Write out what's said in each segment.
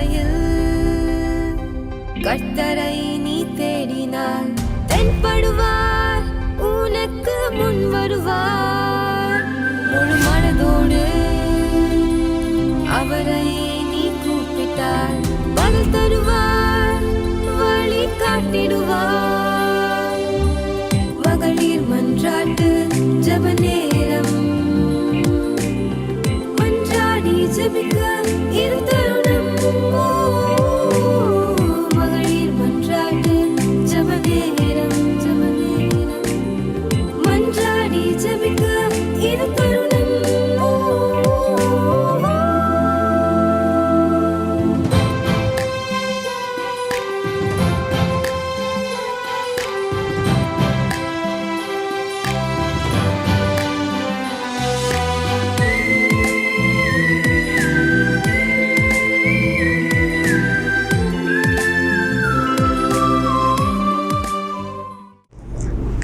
பாதையில் கர்த்தரை நீ தேடினார், தென்படுவார், உனக்கு முன் வருவார். முழு மனதோடு அவரை நீ கூப்பிட்டார், பதில் தருவார், வழி காட்டிடுவார். மகளிர் மன்றாட்டு ஜெப நேரம், மன்றாடி ஜெபிக்க இரு தருணம். மகளிர் மன்றாட்டு ஜெப நேரம், மன்றாடி ஜெபிக்க இரு தருணம்.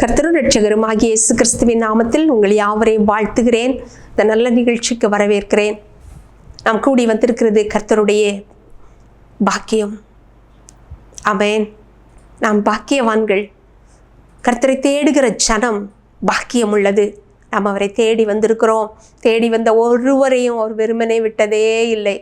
கர்த்தரும் இரட்சகரும் ஆகிய இயேசு கிறிஸ்துவின் நாமத்தில் உங்கள் யாவரையும் வாழ்த்துகிறேன். இந்த நல்ல நிகழ்ச்சிக்கு வரவேற்கிறேன். நாம் கூடி வந்திருக்கிறது கர்த்தருடைய பாக்கியம். ஆமென். நாம் பாக்கியவான்கள். கர்த்தரை தேடுகிற ஜனம் பாக்கியம் உள்ளது. நாம் அவரை தேடி வந்திருக்கிறோம். தேடி வந்த ஒருவரையும் அவர் வெறுமனே விட்டதே இல்லை.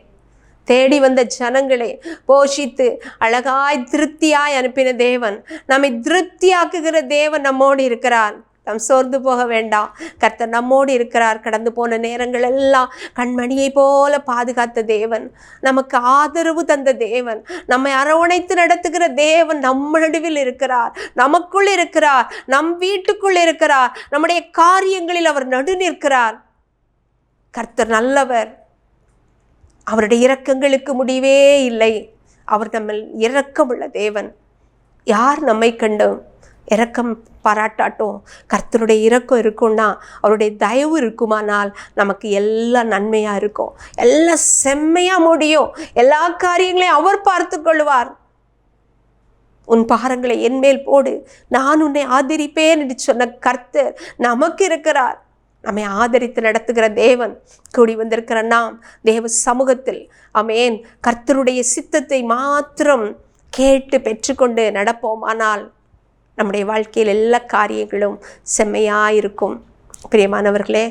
தேடி வந்த ஜனங்களை போஷித்து அழகாய் திருப்தியாய் அனுப்பின தேவன், நம்மை திருப்தியாக்குகிற தேவன் நம்மோடு இருக்கிறார். நாம் சோர்ந்து போக வேண்டாம். கர்த்தர் நம்மோடு இருக்கிறார். கடந்து போன நேரங்கள் எல்லாம் கண்மணியை போல பாதுகாத்த தேவன், நமக்கு ஆதரவு தந்த தேவன், நம்மை அரவணைத்து நடத்துகிற தேவன் நம்ம நடுவில் இருக்கிறார், நமக்குள் இருக்கிறார், நம் வீட்டுக்குள் இருக்கிறார், நம்முடைய காரியங்களில் அவர் நடு நிற்கிறார். கர்த்தர் நல்லவர். அவருடைய இரக்கங்களுக்கு முடிவே இல்லை. அவர் நம்ம இரக்கமுள்ள தேவன். யார் நம்மை கண்டும் இரக்கம் பாராட்டாட்டும் கர்த்தருடைய இரக்கம் இருக்கும்னா, அவருடைய தயவு இருக்குமானால் நமக்கு எல்லாம் நன்மையாக இருக்கும், எல்லாம் செம்மையாக முடியும். எல்லா காரியங்களையும் அவர் பார்த்து கொள்வார். உன் பாரங்களை என்மேல் போடு, நான் உன்னை ஆதரிப்பேன் என்று சொன்ன கர்த்தர் நமக்கு இருக்கிறார். நம்மை ஆதரித்து நடத்துகிற தேவன். கூடி வந்திருக்கிற நாம் தேவ சமூகத்தில் ஆமென் கர்த்தருடைய சித்தத்தை மாத்திரம் கேட்டு பெற்றுக்கொண்டு நடப்போம். ஆனால் நம்முடைய வாழ்க்கையில் எல்லா காரியங்களும் செம்மையாயிருக்கும். பிரியமானவர்களே,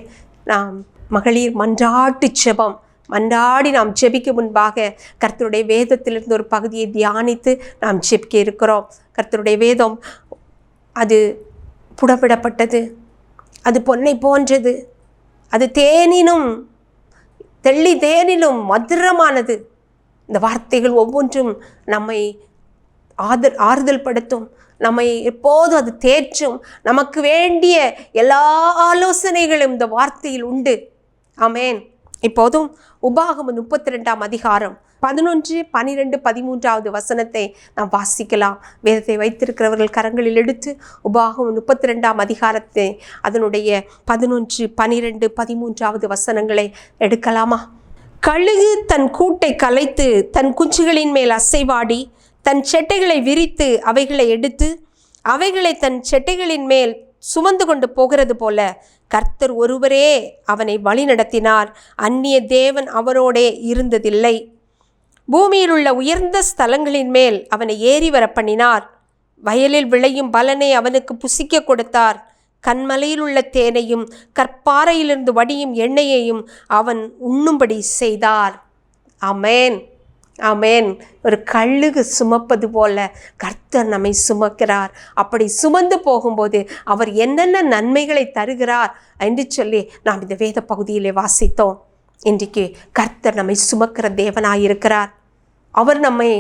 நாம் மகளிர் மன்றாட்டு ஜெபம் மன்றாடி நாம் ஜெபிக்க முன்பாக கர்த்தருடைய வேதத்திலிருந்து ஒரு பகுதியை தியானித்து நாம் ஜெபிக்க இருக்கிறோம். கர்த்தருடைய வேதம் அது புடமிடப்பட்டது, அது பொன்னை போன்றது, அது தேனினும் தெள்ளி தேனிலும் மதுரமானது. இந்த வார்த்தைகள் ஒவ்வொன்றும் நம்மை ஆறுதல் படுத்தும், நம்மை எப்போதும் அது தேற்றும். நமக்கு வேண்டிய எல்லா ஆலோசனைகளும் இந்த வார்த்தையில் உண்டு. ஆமென். இப்போதும் உபாகமம் 32ஆம் அதிகாரம் 11, 12, 13வது வசனத்தை நாம் வாசிக்கலாம். வேதத்தை வைத்திருக்கிறவர்கள் கரங்களில் எடுத்து உபாகமம் 32ஆம் அதிகாரத்தை அதனுடைய 11, 12, 13வது வசனங்களை எடுக்கலாமா? கழுகு தன் கூட்டை கலைத்து தன் குஞ்சுகளின் மேல் அசைவாடி தன் செட்டைகளை விரித்து அவைகளை எடுத்து அவைகளை தன் செட்டைகளின் மேல் சுமந்து கொண்டு போகிறது போல கர்த்தர் ஒருவரே அவனை வழி நடத்தினார், அந்நிய தேவன் அவனோடே இருந்ததில்லை. பூமியில் உள்ள உயர்ந்த ஸ்தலங்களின் மேல் அவனை ஏறி வர பண்ணினார். வயலில் விளையும் பலனை அவனுக்கு புசிக்க கொடுத்தார். கண்மலையில் உள்ள தேனையும் கற்பாறையிலிருந்து வடியும் எண்ணெயையும் அவன் உண்ணும்படி செய்தார். ஆமென், ஆமென். ஒரு கழுகு சுமப்பது போல கர்த்தர் நம்மை சுமக்கிறார். அப்படி சுமந்து போகும்போது அவர் என்னென்ன நன்மைகளை தருகிறார் என்று சொல்லி நாம் இந்த வேத பகுதியிலே வாசித்தோம். இன்றைக்கு கர்த்தர் நம்மை சுமக்கிற தேவனாயிருக்கிறார். அவர் நம்மை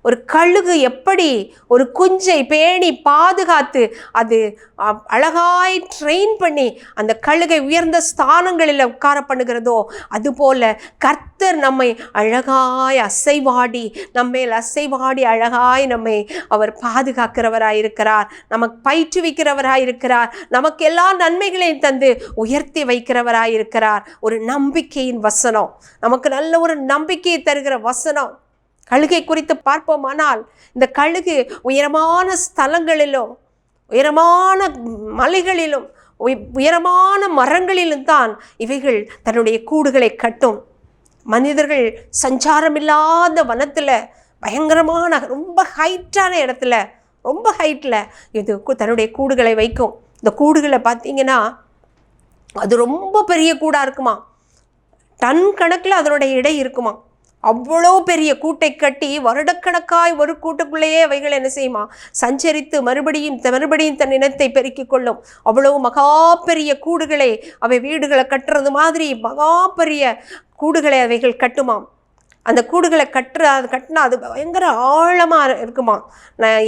ஒரு கழுகு எப்படி ஒரு குஞ்சை பேணி பாதுகாத்து அது அழகாய் ட்ரெயின் பண்ணி அந்த கழுகை உயர்ந்த ஸ்தானங்களில் உட்கார பண்ணுகிறதோ அதுபோல கர்த்தர் நம்மை அழகாய் அசைவாடி நம்மேல் அசைவாடி அழகாய் நம்மை அவர் பாதுகாக்கிறவராயிருக்கிறார், நமக்கு பயிற்றுவிக்கிறவராயிருக்கிறார், நமக்கு எல்லா நன்மைகளையும் தந்து உயர்த்தி வைக்கிறவராயிருக்கிறார். ஒரு நம்பிக்கையின் வசனம், நமக்கு நல்ல ஒரு நம்பிக்கையை தருகிற வசனம். கழுகை குறித்து பார்ப்போமானால் இந்த கழுகு உயரமான ஸ்தலங்களிலும் உயரமான மலைகளிலும் உயரமான மரங்களிலும் தான் இவைகள் தன்னுடைய கூடுகளை கட்டும். மனிதர்கள் சஞ்சாரமில்லாத வனத்தில் பயங்கரமான ரொம்ப ஹைட்டான இடத்துல, ரொம்ப ஹைட்டில் இது தன்னுடைய கூடுகளை வைக்கும். இந்த கூடுகளை பார்த்தீங்கன்னா அது ரொம்ப பெரிய கூடாக இருக்குமா, டன் கணக்கில் அதனுடைய எடை இருக்குமா. அவ்வளோ பெரிய கூட்டை கட்டி வருடக்கணக்காய் ஒரு கூட்டுக்குள்ளேயே அவைகள் என்ன செய்யுமா, சஞ்சரித்து மறுபடியும் தன் இனத்தை பெருக்கிக் கொள்ளும். அவ்வளோ மகா பெரிய கூடுகளை அவை வீடுகளை கட்டுறது மாதிரி மகா பெரிய கூடுகளை அவைகள் கட்டுமாம். அந்த கூடுகளை கட்டினா அது பயங்கர ஆழமாக இருக்குமா.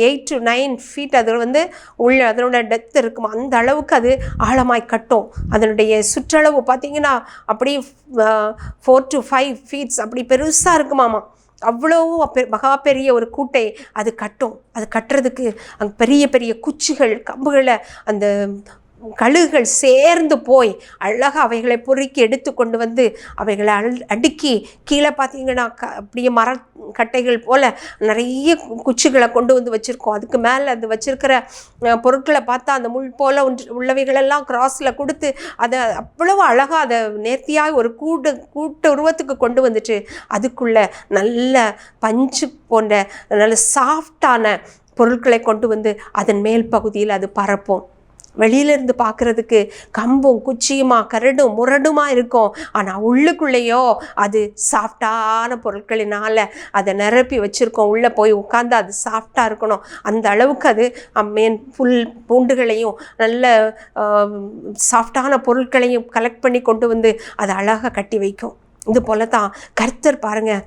8 to 9 feet அது அதனோட டெப்த் இருக்குமா. அந்த அளவுக்கு அது ஆழமாய் கட்டும். அதனுடைய சுற்றளவு பார்த்திங்கன்னா அப்படி 4 to 5 feet அப்படி பெருசாக இருக்குமாமா. அவ்வளோ மகா பெரிய ஒரு கூட்டை அது கட்டும். அது கட்டுறதுக்கு அங்கே பெரிய பெரிய குச்சிகள் கம்புகளை அந்த கழுகுகள் சேர்ந்து போய் அழகாக அவைகளை பொறுக்கி எடுத்து கொண்டு வந்து அவைகளை அடுக்கி கீழே பார்த்தீங்கன்னா அப்படியே மரக்கட்டைகள் போல் நிறைய குச்சிகளை கொண்டு வந்து வச்சுருக்கோம். அதுக்கு மேலே அது வச்சுருக்கிற பொருட்களை பார்த்தா அந்த முள் போல் உள்ளவைகளெல்லாம் கிராஸில் கொடுத்து அதை அவ்வளவு அழகாக அதை நேர்த்தியாக ஒரு கூட்டு உருவத்துக்கு கொண்டு வந்துட்டு அதுக்குள்ளே நல்ல பஞ்சு போன்ற நல்ல சாஃப்டான பொருட்களை கொண்டு வந்து அதன் மேல் பகுதியில் அது பரப்போம். வெளியிலேருந்து பார்க்குறதுக்கு கம்பும் குச்சியுமா கரடும் முரடுமா இருக்கும். ஆனால் உள்ளுக்குள்ளேயோ அது சாஃப்டான பொருட்களினால் அதை நிரப்பி வச்சுருக்கோம். உள்ளே போய் உட்காந்து அது சாஃப்டாக இருக்கணும். அந்த அளவுக்கு அது பூண்டுகளையும் நல்ல சாஃப்டான பொருட்களையும் கலெக்ட் பண்ணி கொண்டு வந்து அதை அழகாக கட்டி வைக்கும். இது போல தான் கர்த்தர் பாருங்கள்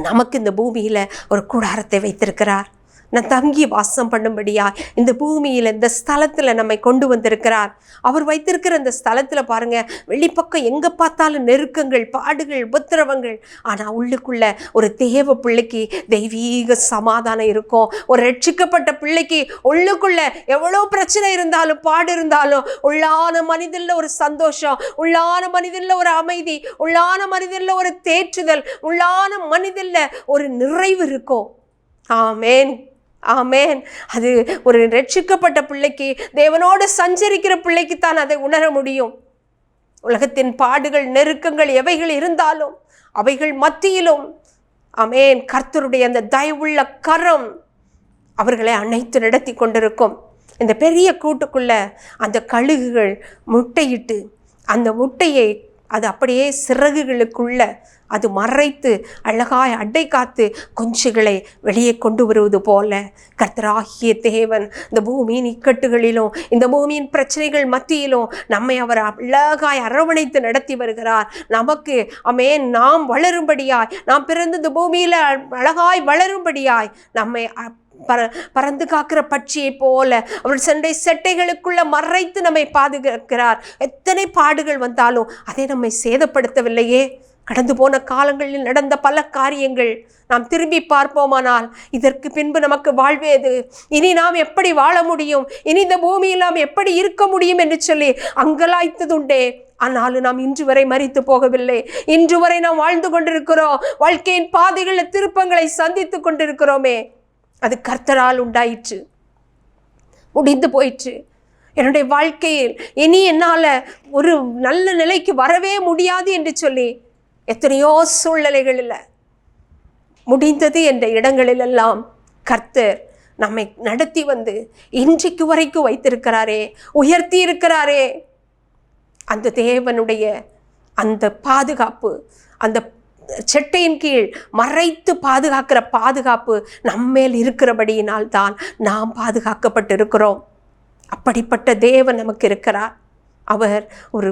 நமக்கு இந்த பூமியில் ஒரு கூடாரத்தை வைத்திருக்கிறார். நான் தங்கி வாசம் பண்ணும்படியா இந்த பூமியில் இந்த ஸ்தலத்தில் நம்மை கொண்டு வந்திருக்கிறார். அவர் வைத்திருக்கிற இந்த ஸ்தலத்தில் பாருங்கள் வெளிப்பக்கம் எங்கே பார்த்தாலும் நெருக்கங்கள், பாடுகள், உபத்திரவங்கள். ஆனால் உள்ளுக்குள்ள ஒரு தேவ பிள்ளைக்கு தெய்வீக சமாதானம் இருக்கும். ஒரு ரட்சிக்கப்பட்ட பிள்ளைக்கு உள்ளுக்குள்ள எவ்வளோ பிரச்சனை இருந்தாலும் பாடு இருந்தாலும் உள்ளான மனிதனில் ஒரு சந்தோஷம், உள்ளான மனிதனில் ஒரு அமைதி, உள்ளான மனிதனில் ஒரு தேற்றுதல், உள்ளான மனிதனில் ஒரு நிறைவு இருக்கும். ஆமேன், ஆமேன். அது ஒரு ரட்சிக்கப்பட்ட பிள்ளைக்கு, தேவனோடு சஞ்சரிக்கிற பிள்ளைக்குத்தான் அதை உணர முடியும். உலகத்தின் பாடுகள், நெருக்கங்கள் எவைகள் இருந்தாலும் அவைகள் மத்தியிலும் ஆமேன் கர்த்தருடைய அந்த தயவுள்ள கரம் அவர்களை அணைத்து நடத்தி கொண்டிருக்கும். இந்த பெரிய கூட்டுக்குள்ள அந்த கழுகுகள் முட்டையிட்டு அந்த முட்டையை அது அப்படியே சிறகுகளுக்குள்ள அது மறைத்து அழகாய் அடை காத்து குஞ்சுகளை வெளியே கொண்டு வருவது போல கர்த்தராகிய தேவன் இந்த பூமியின் இக்கட்டுகளிலும் இந்த பூமியின் பிரச்சனைகள் மத்தியிலும் நம்மை அவர் அழகாய் அரவணைத்து நடத்தி வருகிறார். நமக்கு ஆமென் நாம் வளரும்படியாய், நாம் பிறந்த இந்த பூமியில் அழகாய் வளரும்படியாய் நம்மை பறந்து காக்கிற பட்சியை போல அவர் சண்டை செட்டைகளுக்குள்ள மறைத்து நம்மை பாதுகாக்கிறார். எத்தனை பாடுகள் வந்தாலும் அதை நம்மை சேதப்படுத்தவில்லையே. கடந்து போன காலங்களில் நடந்த பல காரியங்கள் நாம் திரும்பி பார்ப்போமானால் இதற்கு பின்பு நமக்கு வாழ்வேது, இனி நாம் எப்படி வாழ முடியும், இனி இந்த பூமியில் நாம் எப்படி இருக்க முடியும் என்று சொல்லி அங்கலாய்த்ததுண்டே. ஆனாலும் நாம் இன்று வரை மரித்து போகவில்லை. இன்று வரை நாம் வாழ்ந்து கொண்டிருக்கிறோம். வாழ்க்கையின் பாதைகளில் திருப்பங்களை சந்தித்து கொண்டிருக்கிறோமே. அது கர்த்தரால் உண்டாயிற்று, முடிந்து போயிற்று. என்னுடைய வாழ்க்கையில் இனி என்னால் ஒரு நல்ல நிலைக்கு வரவே முடியாது என்று சொல்லி எத்தனையோ சூழ்நிலைகளில் முடிந்தது என்ற இடங்களிலெல்லாம் கர்த்தர் நம்மை நடத்தி வந்து இன்றைக்கு வரைக்கும் வைத்திருக்கிறாரே, உயர்த்தி இருக்கிறாரே. அந்த தேவனுடைய அந்த பாதுகாப்பு, அந்த செட்டையின் கீழ் மறைத்து பாதுகாக்கிற பாதுகாப்பு நம்மேல் இருக்கிறபடியினால் தான் நாம் பாதுகாக்கப்பட்டிருக்கிறோம். அப்படிப்பட்ட தேவன் நமக்கு இருக்கிறார். அவர் ஒரு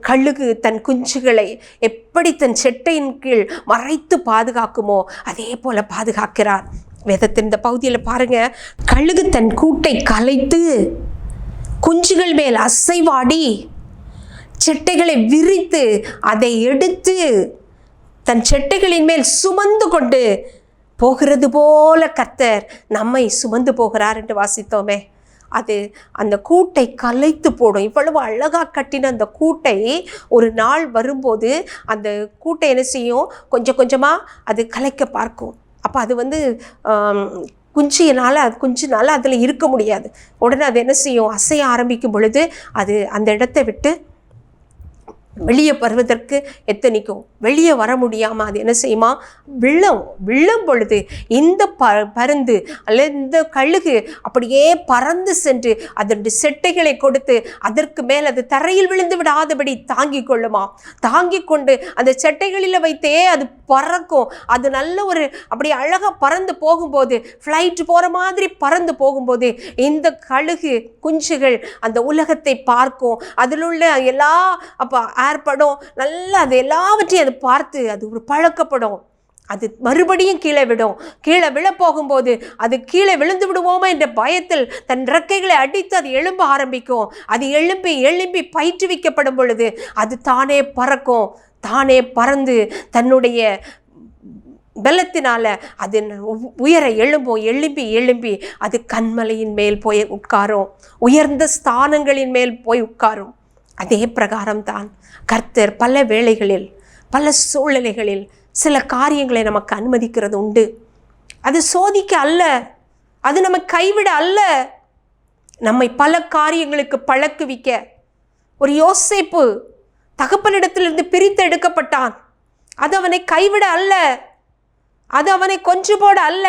கழுகு தன் குஞ்சுகளை எப்படி தன் செட்டையின் கீழ் மறைத்து பாதுகாக்குமோ அதே போல பாதுகாக்கிறார். வேதத்தின் இந்த பகுதியில் பாருங்க, கழுகு தன் கூட்டை கலைத்து குஞ்சுகள் மேல் அசைவாடி செட்டைகளை விரித்து அதை எடுத்து தன் செட்டைகளின் மேல் சுமந்து கொண்டு போகிறது போல கர்த்தர் நம்மை சுமந்து போகிறார் என்று வாசித்தோமே. அது அந்த கூட்டை கலைத்து போடும். இவ்வளவு அழகாக கட்டின அந்த கூட்டை ஒரு நாள் வரும்போது அந்த கூட்டை என்ன செய்யும், கொஞ்சம் கொஞ்சமாக அது கலைக்க பார்க்கும். அப்போ அது குஞ்சினால் அதில் இருக்க முடியாது. உடனே அது என்ன செய்யும், அசைய ஆரம்பிக்கும் பொழுது அது அந்த இடத்தை விட்டு வெளியே வருவதற்கு எத்தனைக்கும் வெளியே வர முடியாமல் அது என்ன செய்யுமா, விழும் பொழுது இந்த பருந்து அல்லது இந்த கழுகு அப்படியே பறந்து சென்று அதனுடைய செட்டைகளை கொடுத்து அதற்கு மேல் அது தரையில் விழுந்து விடாதபடி தாங்கி கொள்ளுமா. தாங்கி கொண்டு அந்த செட்டைகளில் வைத்தே அது பறக்கும். அது நல்ல ஒரு அப்படி அழகாக பறந்து போகும்போது, ஃப்ளைட் போகிற மாதிரி பறந்து போகும்போது இந்த கழுகு குஞ்சுகள் அந்த உலகத்தை பார்க்கும். அதில் உள்ள எல்லா அப்போ ஏற்படும் நல்லா அது எல்லாவற்றையும் அது பார்த்து அது ஒரு பழக்கப்படும். அது மறுபடியும் கீழே விடும். கீழே விழ போகும்போது அது கீழே விழுந்து விடுவோமா என்ற பயத்தில் தன் இறக்கைகளை அடித்து அது எழும்ப ஆரம்பிக்கும். அது எழும்பி பயிற்றுவிக்கப்படும் பொழுது அது தானே பறக்கும். தானே பறந்து தன்னுடைய பலத்தினால அது உயர எழும்பி அது கன்மலையின் மேல் போய் உட்காரும். உயர்ந்த ஸ்தானங்களின் மேல் போய் உட்காரும். அதே பிரகாரம்தான் கர்த்தர் பல வேளைகளில் பல சூழ்நிலைகளில் சில காரியங்களை நமக்கு அனுமதிக்கிறது உண்டு. அது சோதிக்க அல்ல, அது நம்ம கைவிட அல்ல, நம்மை பல காரியங்களுக்கு பழக்குவிக்க. ஒரு யோசேப்பு தகப்பனிடத்திலிருந்து பிரித்து எடுக்கப்பட்டான். அது அவனை கைவிட அல்ல, அது அவனை கொன்று போட அல்ல.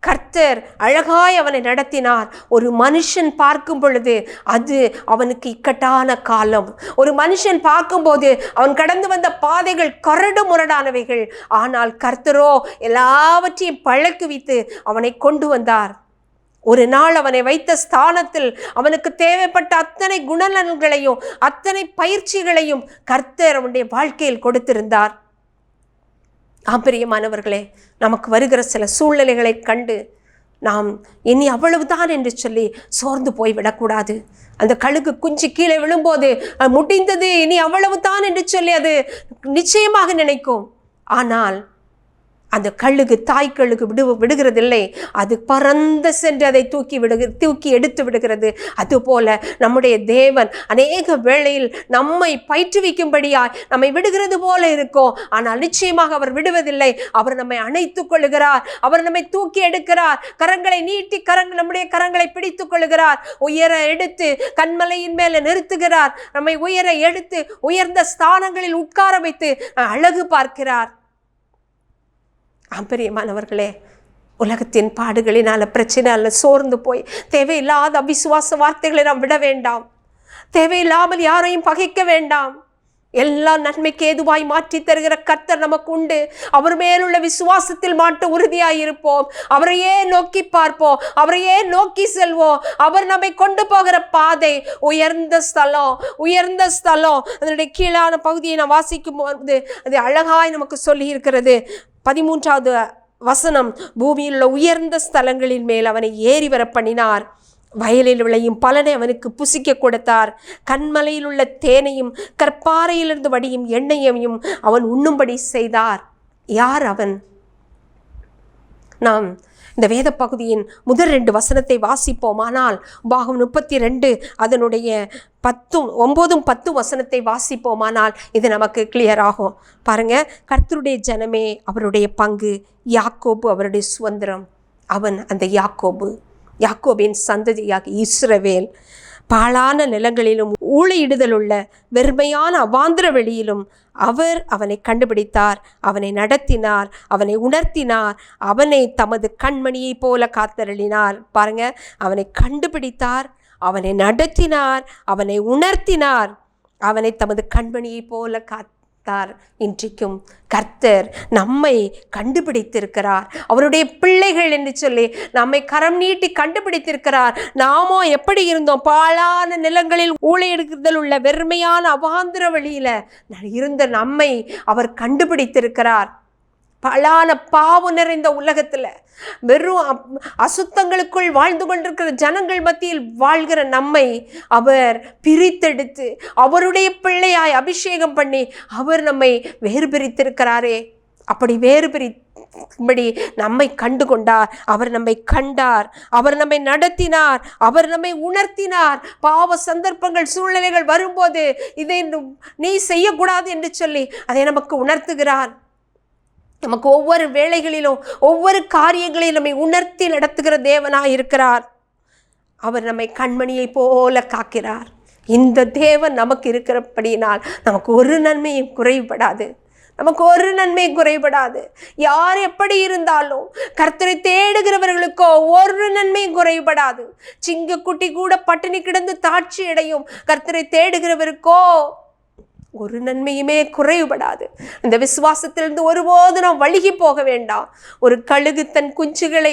கர்த்தர் அழகாய் அவனை நடத்தினார். ஒரு மனுஷன் பார்க்கும் பொழுது அது அவனுக்கு இக்கட்டான காலம். ஒரு மனுஷன் பார்க்கும்போது அவன் கடந்து வந்த பாதைகள் கரடு முரடானவைகள். ஆனால் கர்த்தரோ எல்லாவற்றையும் பழக்குவித்து அவனை கொண்டு வந்தார். ஒரு நாள் அவனை வைத்த ஸ்தானத்தில் அவனுக்கு தேவைப்பட்ட அத்தனை குணநலன்களையும் அத்தனை பயிற்சிகளையும் கர்த்தர் அவனுடைய வாழ்க்கையில் கொடுத்திருந்தார். பிரியமானவர்களே, நமக்கு வருகிற சில சூழ்நிலைகளை கண்டு நாம் இனி அவ்வளவுதான் என்று சொல்லி சோர்ந்து போய் விடக்கூடாது. அந்த கழுகு குஞ்சு கீழே விழும்போது முடிந்தது, இனி அவ்வளவுதான் என்று சொல்லி அது நிச்சயமாக நினைக்கும். ஆனால் அந்த கழுகு தாய் கழுகு விடுகிறதில்லை. அது பறந்து சென்று அதை தூக்கி எடுத்து விடுகிறது. அதுபோல நம்முடைய தேவன் அநேக வேளையில் நம்மை பயிற்றுவிக்கும்படியாய் நம்மை விடுகிறது போல இருக்கும். ஆனால் நிச்சயமாக அவர் விடுவதில்லை. அவர் நம்மை அணைத்துக் கொள்ளுகிறார். அவர் நம்மை தூக்கி எடுக்கிறார். கரங்களை நீட்டி நம்முடைய கரங்களை பிடித்துக் கொள்ளுகிறார். உயர எடுத்து கன்மலையின் மேல நிறுத்துகிறார். நம்மை உயர எடுத்து உயர்ந்த ஸ்தானங்களில் உட்கார வைத்து அழகு பார்க்கிறார். பிரியமானவர்களே, உலகத்தின் பாடுகளினால பிரச்சனையால சோர்ந்து போய் தேவையில்லாத அவிசுவாச வார்த்தைகளை நாம் விட வேண்டாம். தேவையில்லாமல் யாரையும் பகைக்க வேண்டாம். எல்லா நன்மைக்கு ஏதுவாய் மாற்றி தருகிற கர்த்தர் நமக்கு உண்டு. அவர் மேலுள்ள விசுவாசத்தில் மாட்டு உறுதியாயிருப்போம். அவரையே நோக்கி பார்ப்போம். அவரையே நோக்கி செல்வோம். அவர் நம்மை கொண்டு போகிற பாதை உயர்ந்த ஸ்தலம். அதனுடைய கீழான பகுதியை நான் வாசிக்கும் போது அது அழகாய் நமக்கு சொல்லி இருக்கிறது. 13வது வசனம், பூமியில் உள்ள உயர்ந்த ஸ்தலங்களின் மேல் அவனை ஏறி வர பண்ணினார். வயலில் விளையும் பலனை அவனுக்கு புசிக்க கொடுத்தார். கண்மலையில் உள்ள தேனையும் கற்பாறையிலிருந்து வடியும் எண்ணெயையும் அவன் உண்ணும்படி செய்தார். யார் அவன்? நாம் இந்த வேத பகுதியின் முதல் 2 வசனத்தை வாசிப்போமானால், பாகம் 32 அதனுடைய 9, 10 வசனத்தை வாசிப்போமானால் இது நமக்கு கிளியர் ஆகும். பாருங்க, கர்த்தருடைய ஜனமே அவருடைய பங்கு, யாக்கோபு அவருடைய சுதந்திரம். அவன் அந்த யாக்கோபின் சந்ததியாக இஸ்ரவேல். பாழான நிலங்களிலும் ஊழையிடுதலுள்ள வெறுமையான அவாந்திர வெளியிலும் அவர் அவனை கண்டுபிடித்தார். அவனை நடத்தினார், அவனை உணர்த்தினார், அவனை தமது கண்மணியை போல காத்தருளினார். பாருங்க, அவனை கண்டுபிடித்தார், அவனை நடத்தினார், அவனை உணர்த்தினார், அவனை தமது கண்மணியை போல காத்தார். இன்றைக்கும் கர்த்தர் நம்மை கண்டுபிடித்திருக்கிறார். அவருடைய பிள்ளைகள் என்று சொல்லி நம்மை கரம் நீட்டி கண்டுபிடித்திருக்கிறார். நாமோ எப்படி இருந்தோம்? பாழான நிலங்களில் ஊழையிடுதல் உள்ள வெறுமையான அவாந்திர வழியில இருந்த நம்மை அவர் கண்டுபிடித்திருக்கிறார். பலான பாவம் நிறைந்த உலகத்துல வெறும் அசுத்தங்களுக்குள் வாழ்ந்து கொண்டிருக்கிற ஜனங்கள் மத்தியில் வாழ்கிற நம்மை அவர் பிரித்தெடுத்து அவருடைய பிள்ளையாய் அபிஷேகம் பண்ணி அவர் நம்மை வேறு பிரித்திருக்கிறாரே. அப்படி வேறு பிரிக்கும்படி நம்மை கண்டு கொண்டார். அவர் நம்மை கண்டார், அவர் நம்மை நடத்தினார், அவர் நம்மை உணர்த்தினார். பாவ சந்தர்ப்பங்கள் சூழ்நிலைகள் வரும்போது இதை நீ செய்யக்கூடாது என்று சொல்லி அதை நமக்கு உணர்த்துகிறார். நமக்கு ஒவ்வொரு வேளைகளிலும் ஒவ்வொரு காரியங்களையும் நம்மை உணர்த்தி நடத்துகிற தேவனாய் இருக்கிறார். அவர் நம்மை கண்மணியை போல காக்கிறார். இந்த தேவன் நமக்கு இருக்கிறபடியினால் நமக்கு ஒரு நன்மையும் குறைபடாது. நமக்கு ஒரு நன்மையும் குறைபடாது. யார் எப்படி இருந்தாலும் கர்த்தரை தேடுகிறவர்களுக்கோ ஒரு நன்மையும் குறைபடாது. சிங்கக்குட்டி கூட பட்டினி கிடந்து தாட்சி அடையும். கர்த்தரை தேடுகிறவருக்கோ ஒரு நன்மையுமே குறைபடாது. இந்த விசுவாசத்திலிருந்து ஒருபோது நாம் வழுகி போக வேண்டாம். ஒரு கழுகு தன் குஞ்சுகளை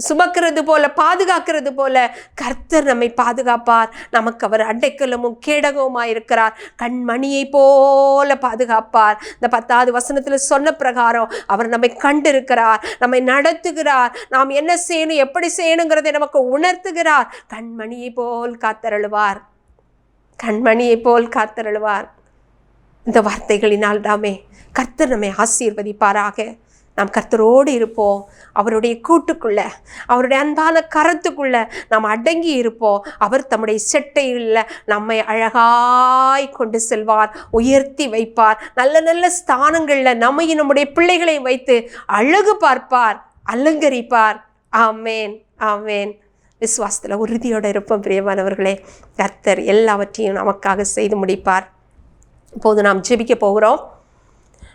சுமக்கிறது போல, பாதுகாக்கிறது போல கர்த்தர் நம்மை பாதுகாப்பார். நமக்கு அவர் அடைக்கலமும் கேடகவுமாயிருக்கிறார். கண்மணியை போல பாதுகாப்பார். இந்த 10வது வசனத்தில் சொன்ன பிரகாரம் அவர் நம்மை கண்டிருக்கிறார், நம்மை நடத்துகிறார். நாம் என்ன செய்யணும், எப்படி செய்யணுங்கிறதை நமக்கு உணர்த்துகிறார். கண்மணியை போல் காத்தருளுவார், கண்மணியை போல் காத்தருளுவார். இந்த வார்த்தைகளினால் தாமே கர்த்தர் நம்மை ஆசீர்வதிப்பாராக. நாம் கர்த்தரோடு இருப்போம். அவருடைய கூட்டுக்குள்ள, அவருடைய அன்பான கரத்துக்குள்ள நாம் அடங்கி இருப்போம். அவர் தம்முடைய செட்டைகளில் நம்மை அழகாய் கொண்டு செல்வார், உயர்த்தி வைப்பார். நல்ல நல்ல ஸ்தானங்களில் நம்மையும் நம்முடைய பிள்ளைகளையும் வைத்து அழகு பார்ப்பார், அலங்கரிப்பார். ஆமேன், ஆமேன். விசுவாசத்தில் உறுதியோடு இருப்போம் பிரியமானவர்களே. கர்த்தர் எல்லாவற்றையும் நமக்காக செய்து முடிப்பார். இப்போது நாம் ஜெபிக்க போகிறோம்.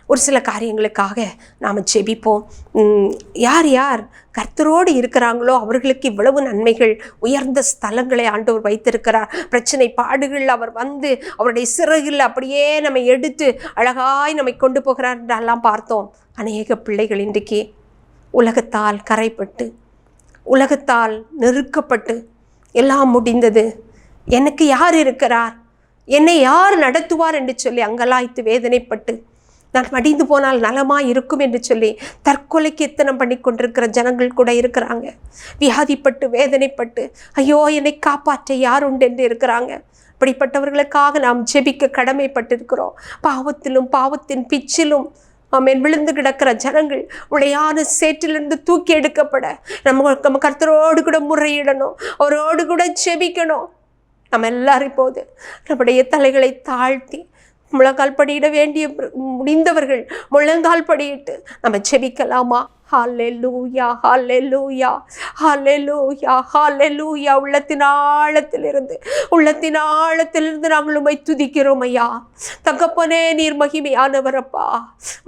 ஒரு சில காரியங்களுக்காக நாம் ஜெபிப்போம். யார் யார் கர்த்தரோடு இருக்கிறாங்களோ அவர்களுக்கு இவ்வளவு நன்மைகள், உயர்ந்த ஸ்தலங்களை ஆண்டவர் வைத்திருக்கிறார். பிரச்சனை பாடுகள் அவர் வந்து அவருடைய சிறகில் அப்படியே நம்மை எடுத்து அழகாய் நம்மை கொண்டு போகிறார் என்றெல்லாம் பார்த்தோம். அநேக பிள்ளைகள் இன்றைக்கு உலகத்தால் கரைப்பட்டு, உலகத்தால் நெருக்கப்பட்டு, எல்லாம் முடிந்தது, எனக்கு யார் இருக்கிறார், என்னை யார் நடத்துவார் என்று சொல்லி அங்கலாய்த்து வேதனைப்பட்டு, நான் மடிந்து போனால் நலமாக இருக்கும் என்று சொல்லி தற்கொலைக்கு எத்தனம் பண்ணி கொண்டிருக்கிற ஜனங்கள் கூட இருக்கிறாங்க. வியாதிப்பட்டு வேதனைப்பட்டு, ஐயோ என்னை காப்பாற்ற யார் உண்டு என்று இருக்கிறாங்க. அப்படிப்பட்டவர்களுக்காக நாம் ஜெபிக்க கடமைப்பட்டிருக்கிறோம். பாவத்திலும் பாவத்தின் பிச்சிலும் விழுந்து கிடக்கிற ஜனங்கள் உளையான சேற்றிலிருந்து தூக்கி எடுக்கப்பட நம்ம கர்த்தரோடு கூட முறையிடணும், அவரோடு கூட ஜெபிக்கணும். நம்ம எல்லாரும் போது நம்முடைய தலைகளை தாழ்த்தி முழங்கால் படியிட வேண்டிய முடிந்தவர்கள் முழங்கால் படியிட்டு நம்ம ஜெபிக்கலாமா? ஹல்லேலூயா, ஹல்லேலூயா, ஹல்லேலூயா, ஹல்லேலூயா. உள்ளத்தின் ஆழத்திலிருந்து நாங்கள் உம்மை துதிக்கிறோம் ஐயா. தகப்பனே, நீர் மகிமையானவரப்பா,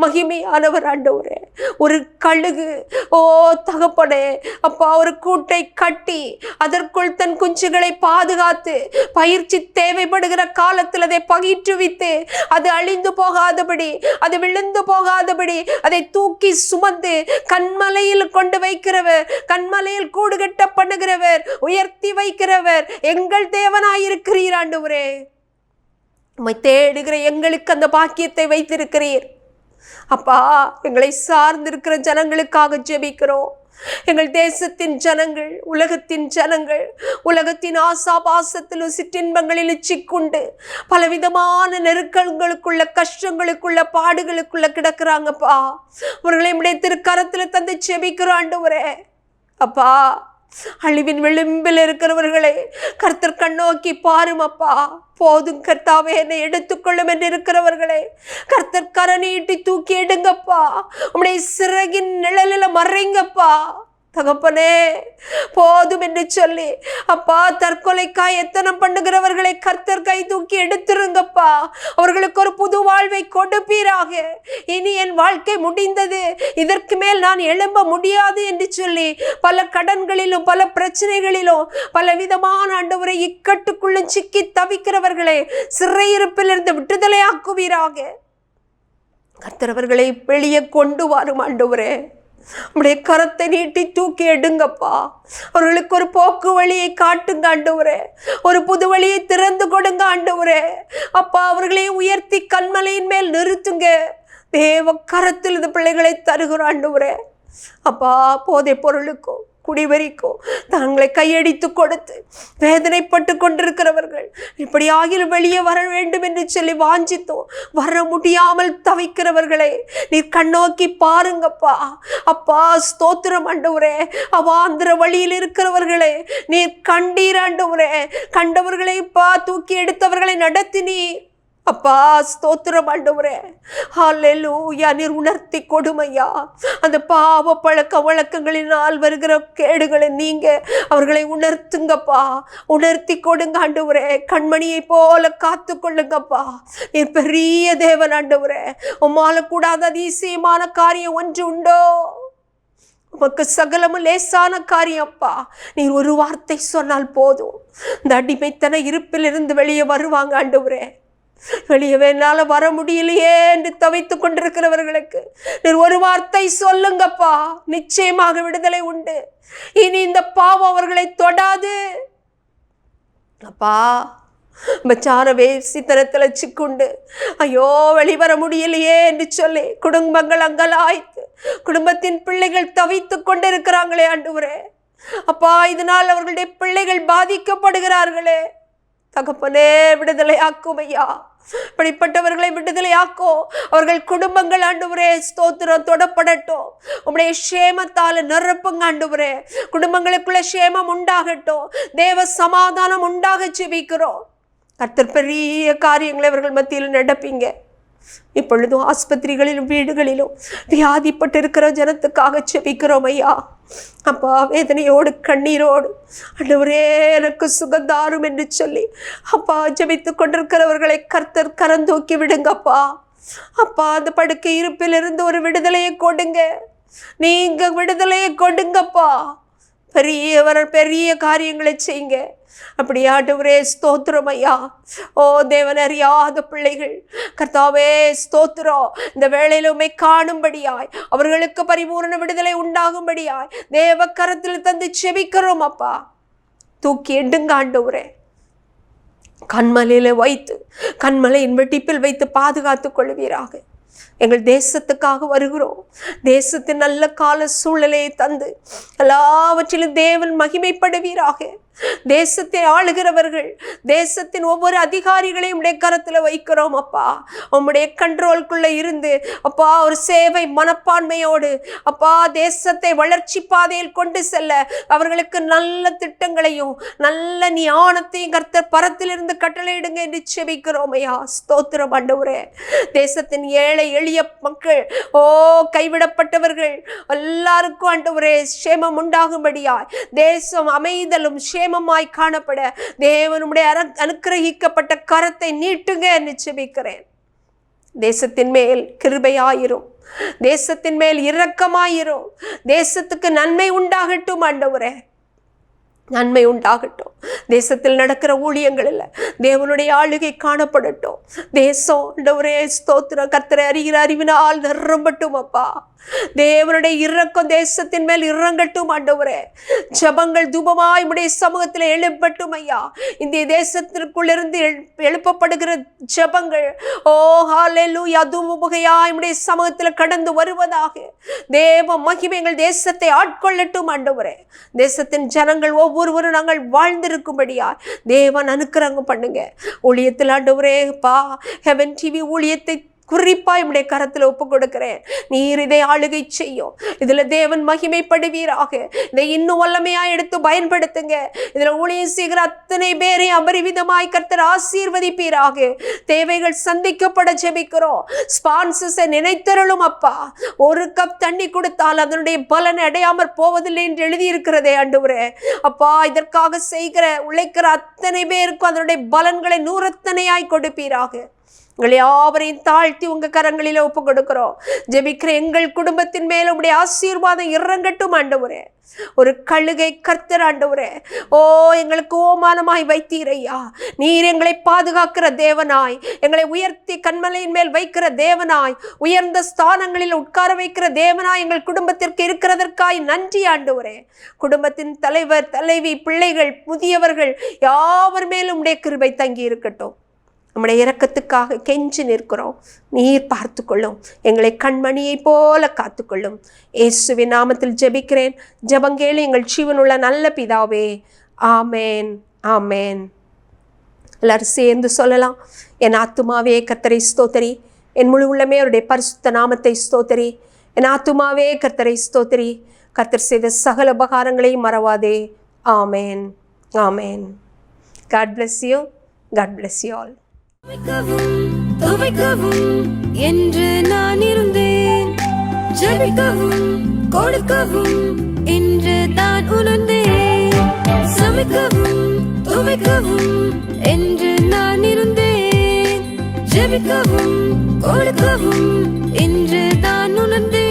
மகிமையானவர் ஆண்டவரே. ஒரு கழுகு, ஓ தகப்பனே அப்பா, ஒரு கூட்டை கட்டி அதற்குள் தன் குஞ்சுகளை பாதுகாத்து, பயிற்சி தேவைப்படுகிற காலத்தில் அதை பயிற்றுவித்து, அது அழிந்து போகாதபடி, அது விழுந்து போகாதபடி அதை தூக்கி சுமந்து கண்மலையில் கொண்டு வைக்கிறவர், கண்மலையில் கூடு கட்ட பண்ணுகிறவர், உயர்த்தி வைக்கிறவர் எங்கள் தேவனாயிருக்கிறீர் ஆண்டவரே. உம்மை தேடுகிற எங்களுக்கு அந்த பாக்கியத்தை வைத்திருக்கிறீர் அப்பா. எங்களை சார்ந்திருக்கிற ஜனங்களுக்காக ஜெபிக்கிறோம். எங்கள் தேசத்தின் ஜனங்கள், உலகத்தின் ஜனங்கள், உலகத்தின் ஆசாபாசத்திலும் சிற்றின்பங்களிலும் சிக்குண்டு பலவிதமான நெருக்கங்களுக்குள்ள, கஷ்டங்களுக்குள்ள, பாடுகளுக்குள்ள கிடக்குறாங்கப்பா. அவர்களை நம்முடைய திருக்கரத்தில் தந்து ஜெபிக்கிறோம் ஆண்டவரே. அப்பா, அழிவின் விளிம்பில் இருக்கிறவர்களை கர்த்தர் கண்ணோக்கி பாரும் அப்பா. போதும் கர்த்தாவே, என்னை எடுத்துக்கொள்ளும் என்று இருக்கிறவர்களை கர்த்தர் கரநீட்டி தூக்கி எடுங்கப்பா. உம்முடைய சிறகின் நிழலில் மறைங்கப்பா. தகப்பனே, போதும் என்று சொல்லி அப்பா தற்கொலைக்காய் எத்தனம் பண்ணுகிறவர்களை கர்த்தர் கை தூக்கி எடுத்துருங்கப்பா. அவர்களுக்கு ஒரு புது வாழ்வை கொடுப்பீராக. இனி என் வாழ்க்கை முடிந்தது, இதற்கு மேல் நான் எழும்ப முடியாது என்று சொல்லி பல கடன்களிலும் பல பிரச்சனைகளிலும் பல விதமான ஆண்டவரை இக்கட்டுக்குள்ளும் சிக்கி தவிக்கிறவர்களை சிறையிருப்பிலிருந்து விடுதலை ஆக்குவீராக. கர்த்தர் அவர்களை வெளியே கொண்டு வரும் ஆண்டவரே. உடைய கரத்தை நீட்டி தூக்கி எடுங்கப்பா. அவர்களுக்கு ஒரு போக்கு வழியை காட்டுங்க ஆண்டவரே. ஒரு புது வழியை திறந்து கொடுங்க ஆண்டவரே. அப்பா, அவர்களை உயர்த்தி கண்மலையின் மேல் நிறுத்துங்க. தேவ கரத்தில் இந்த பிள்ளைகளை தருகிறோம் ஆண்டவரே. அப்பா, போதை பொருளுக்கும் குடிவெறிக்கும் தங்களை கையடித்து கொடுத்து வேதனைப்பட்டு கொண்டிருக்கிறவர்கள் இப்படியாக வெளியே வர வேண்டும் என்று சொல்லி வாஞ்சித்தோம், வர முடியாமல் தவிக்கிறவர்களை நீர் கண்ணோக்கி பாருங்கப்பா. அப்பா, ஸ்தோத்திரம் ஆண்டவரே. அவாந்திர வழியில் இருக்கிறவர்களை நீர் கண்டீர் ஆண்டவரே. கண்டவர்களை தூக்கி எடுத்தவர்களை நடத்தினீர் அப்பா ஸ்தோத்திரம் ஆண்டவரே. ஹல்லேலூயா. நீர் உணர்த்தி கொடுமையா அந்த பாவ பழக்க வழக்கங்களினால் வருகிற கேடுகளை நீங்க அவர்களை உணர்த்துங்கப்பா. உணர்த்தி கொடுங்க ஆண்டவரே. கண்மணியை போல காத்து கொள்ளுங்கப்பா. நீர் பெரிய தேவன் ஆண்டவரே. உம்மால கூடாத அதிசயமான காரியம் ஒன்று உண்டோ? உமக்கு சகலமும் லேசான காரியப்பா. நீர் ஒரு வார்த்தை சொன்னால் போதும், இந்த அடிமைத்தன இருப்பிலிருந்து வெளியே வருவாங்க ஆண்டவரே. வெளியே என்னால வர முடியலையே என்று தவித்து கொண்டிருக்கிறவர்களுக்கு நீர் ஒரு வார்த்தை சொல்லுங்கப்பா. நிச்சயமாக விடுதலை உண்டு. இனி இந்த பாவம் அவர்களை தொடாது அப்பா. பச்சார வேசித்தனத்தில் சிக்குண்டு ஐயோ வெளிவர முடியலையே என்று சொல்லி குடும்பங்கள் அங்கலாய்த்து குடும்பத்தின் பிள்ளைகள் தவித்து கொண்டிருக்கிறாங்களே ஆண்டவரே. அப்பா, இதனால் அவர்களுடைய பிள்ளைகள் பாதிக்கப்படுகிறார்களே. தகப்பனே, விடுதலை ஆக்கும் ஐயா. இப்படிப்பட்டவர்களை விடுதலை ஆக்கோ. அவர்கள் குடும்பங்கள் ஆண்டவரே ஸ்தோத்திரம் தொடப்படட்டும். உம்முடைய சேமத்தால நிரப்புங்க ஆண்டவரே. குடும்பங்களுக்குள்ள சேமம் உண்டாகட்டும். தேவ சமாதானம் உண்டாக ஜெபிக்கிறோம். கர்த்தர் பெரிய காரியங்களை அவர்கள் மத்தியில் நடப்பீங்க. இப்பொழுதும் ஆஸ்பத்திரிகளிலும் வீடுகளிலும் வியாதிப்பட்டு இருக்கிற ஜனத்துக்காக ஜெபிக்கிறோம் ஐயா. அப்பா, வேதனையோடு கண்ணீரோடு ஆண்டவரே எனக்கு சுகந்தாரும் என்று சொல்லி அப்பா ஜெபித்து கொண்டிருக்கிறவர்களை கர்த்தர் கரந்தூக்கி விடுங்கப்பா. அப்பா, அந்த படுக்கை இருப்பிலிருந்து ஒரு விடுதலையை கொடுங்க. நீங்க விடுதலையை கொடுங்கப்பா. பெரிய காரியங்களை செய்யுங்க. அப்படி ஆண்டவரே ஸ்தோத்திரம் ஐயா. ஓ தேவன், அறியாத பிள்ளைகள் கர்த்தாவே ஸ்தோத்திரம். இந்த வேளையில உம்மை காணும்படியாய் அவர்களுக்கு பரிபூர்ண விடுதலை உண்டாகும்படியாய் தேவ கரத்தில் தந்து செபிக்கிறோம் அப்பா. தூக்கி எடுங்க ஆண்டவரே. கண்மலையில வைத்து கண்மலையின் வெட்டிப்பில் வைத்து பாதுகாத்துக் கொள்வீராக. எங்கள் தேசத்துக்காக வருகிறோம். தேசத்தின் நல்ல கால சூழலையை தந்து எல்லாவற்றிலும் தேவன் மகிமைப்படுவீராக. தேசத்தை ஆளுகிறவர்கள், தேசத்தின் ஒவ்வொரு அதிகாரிகளையும் உடைய கரத்தில் வைக்கிறோம் அப்பா. உம்முடைய கண்ட்ரோலுக்குள்ள இருந்து அப்பா ஒரு சேவை மனப்பான்மையோடு அப்பா தேசத்தை வளர்ச்சி பாதையில் கொண்டு செல்ல அவர்களுக்கு நல்ல திட்டங்களையும் நல்ல ஞானத்தையும் கர்த்தர் பரத்திலிருந்து கட்டளையிடுங்க என்று செபிக்கிறோம் ஐயா. ஸ்தோத்திரம் ஆண்டவரே. தேசத்தின் ஏழை எளிய மக்கள், ஓ கைவிடப்பட்டவர்கள் எல்லாருக்கும் ஆண்டவரே சேமம் உண்டாகும்படியாய் தேசம் அமைதலும் சேமமாய் காணப்பட தேவனுடைய அனுக்கிரகிக்கப்பட்ட கரத்தை நீட்டுங்க என்று ஜெபிக்கிறேன். தேசத்தின் மேல் கிருபையாயிரும். தேசத்தின் மேல் இரக்கமாயிரும். தேசத்துக்கு நன்மை உண்டாகட்டும் ஆண்டவரே. நன்மை உண்டாகட்டும். தேசத்தில் நடக்கிற ஊழியங்களில் தேவனுடைய ஆளுகை காணப்படட்டும். தேசம் ஆண்டவரே ஸ்தோத்திரம் கர்த்தரை அறிகிற அறிவினால் நிரம்பட்டும் அப்பா. தேவனுடைய இரக்கம் தேசத்தின் மேல் இறங்கட்டும் ஆண்டவரே. ஜபங்கள் தூபமாய் உடைய சமூகத்தில் எழுப்பட்டும் ஐயா. இந்த தேசத்திற்குள்ளிருந்து எழுப்பப்படுகிற ஜபங்கள் ஓ ஹல்லேலூயா தூபமுகையாய் உடைய சமூகத்தில் கடந்து வருவதாக. தேவ மகிமைகள் தேசத்தை ஆட்கொள்ளட்டும் ஆண்டவரே. தேசத்தின் ஜனங்கள் ஒவ்வொருவரும் நாங்கள் வாழ்ந்திருக்கும்படியா தேவன் அனுக்கிரகம் பண்ணுங்க. ஊழியத்தில் ஆண்டவரே பா ஹெவன் டிவி ஊழியத்தை குறிப்பாய் உடைய கரத்தில் ஒப்பு கொடுக்கிறேன். நீர் இதை ஆளுகை செய்யும். இதுல தேவன் மகிமைப்படுவீராக. இதை இன்னும் வல்லமையா எடுத்து பயன்படுத்துங்க. இதுல ஊழியம் செய்கிற அத்தனை பேரை அபரிவிதமாய் கர்த்தர் ஆசீர்வதிப்பீராக. தேவைகள் சந்திக்கப்பட ஜெபிக்கிறோம். ஸ்பான்சர்ஸை நினைத்தருளும் அப்பா. ஒரு கப் தண்ணி கொடுத்தால் அதனுடைய பலனை அடையாமற் போவதில்லை என்று எழுதியிருக்கிறதே ஆண்டவரே. அப்பா, இதற்காக செய்கிற உழைக்கிற அத்தனை பேருக்கும் அதனுடைய பலன்களை நூறத்தனையாய் கொடுப்பீராக. உங்களை யாவரையும் தாழ்த்தி உங்க கரங்களில ஒப்பு கொடுக்கிறோம். ஜெபிக்கிற எங்கள் குடும்பத்தின் மேல உடைய ஆசீர்வாதம் இறங்கட்டும் ஆண்டவரே. ஒரு கழுகை கர்த்தர் ஆண்டவரே, ஓ எங்களுக்கு ஓமானமாய் வைத்தீரையா. நீர் எங்களை பாதுகாக்கிற தேவனாய், எங்களை உயர்த்தி கண்மலையின் மேல் வைக்கிற தேவனாய், உயர்ந்த ஸ்தானங்களில் உட்கார வைக்கிற தேவனாய் எங்கள் குடும்பத்திற்கு இருக்கிறதற்காய் நன்றி ஆண்டவரே. குடும்பத்தின் தலைவர், தலைவி, பிள்ளைகள், முதியவர்கள் யாவர் மேலும் உடைய கிருபை தங்கி இருக்கட்டும். நம்முடைய இரக்கத்துக்காக கெஞ்சி நிற்கிறோம். நீர் பார்த்து கொள்ளும். எங்களை கண்மணியை போல காத்துக்கொள்ளும். இயேசுவின் நாமத்தில் ஜெபிக்கிறேன். ஜெபங்கேளு எங்கள் ஜீவனுள்ள நல்ல பிதாவே. ஆமேன், ஆமேன். எல்லாரும் சேர்ந்து சொல்லலாம். என் ஆத்துமாவே கர்த்தரை ஸ்தோத்திரி, என் முழு உள்ளமே அவருடைய பரிசுத்த நாமத்தை ஸ்தோத்திரி. என் ஆத்துமாவே கர்த்தரை ஸ்தோத்திரி, கர்த்தர் செய்த சகல உபகாரங்களையும் மறவாதே. ஆமேன், ஆமேன். God bless you. God bless you all. மிகவும் துவைக்கவும் என்று நான் இருந்தேன். ஜெபிக்கவும் கொடுக்கவும் என்று தான் உணர்ந்தேன். சமைக்கவும் துவைக்கவும் என்று நான் இருந்தேன். ஜெபிக்கவும் கொடுக்கவும் என்று தான் உணர்ந்தேன்.